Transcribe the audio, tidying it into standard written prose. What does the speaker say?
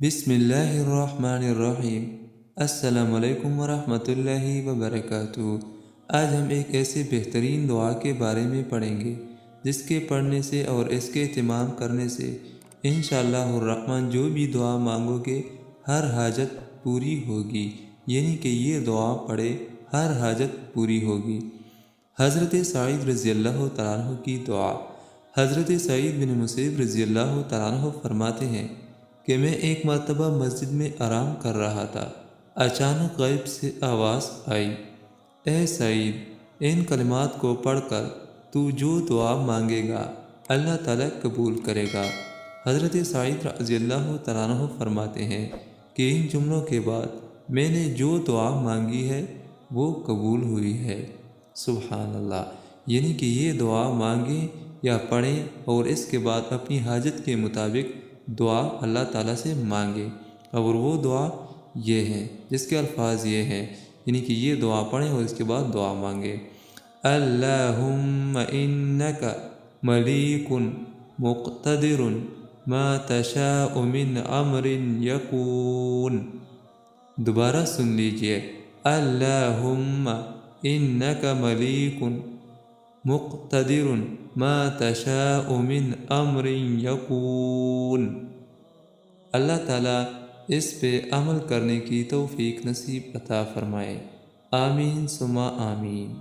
بسم اللہ الرحمن الرحیم۔ السلام علیکم ورحمۃ اللہ وبرکاتہ۔ آج ہم ایک ایسے بہترین دعا کے بارے میں پڑھیں گے جس کے پڑھنے سے اور اس کے اہتمام کرنے سے انشاءاللہ الرحمن جو بھی دعا مانگو گے ہر حاجت پوری ہوگی، یعنی کہ یہ دعا پڑھے ہر حاجت پوری ہوگی۔ حضرت سعید رضی اللہ تعالیٰ عنہ کی دعا۔ حضرت سعید بن مسیب رضی اللہ تعالیٰ عنہ فرماتے ہیں کہ میں ایک مرتبہ مسجد میں آرام کر رہا تھا، اچانک غیب سے آواز آئی، اے سعید، ان کلمات کو پڑھ کر تو جو دعا مانگے گا اللہ تعالیٰ قبول کرے گا۔ حضرت سعید رضی اللہ تعالیٰ عنہ فرماتے ہیں کہ ان جملوں کے بعد میں نے جو دعا مانگی ہے وہ قبول ہوئی ہے۔ سبحان اللہ، یعنی کہ یہ دعا مانگیں یا پڑھیں اور اس کے بعد اپنی حاجت کے مطابق دعا اللہ تعالیٰ سے مانگے، اور وہ دعا یہ ہے جس کے الفاظ یہ ہیں، یعنی کہ یہ دعا پڑھیں اور اس کے بعد دعا مانگے۔ اللہم انک ملیک مقتدر ما تشاء من امر یکون۔ دوبارہ سن لیجئے، اللہم انک ملیک مقتدر ما تشاء من امر یکون۔ اللہ تعالیٰ اس پہ عمل کرنے کی توفیق نصیب عطا فرمائے۔ آمین ثم آمین۔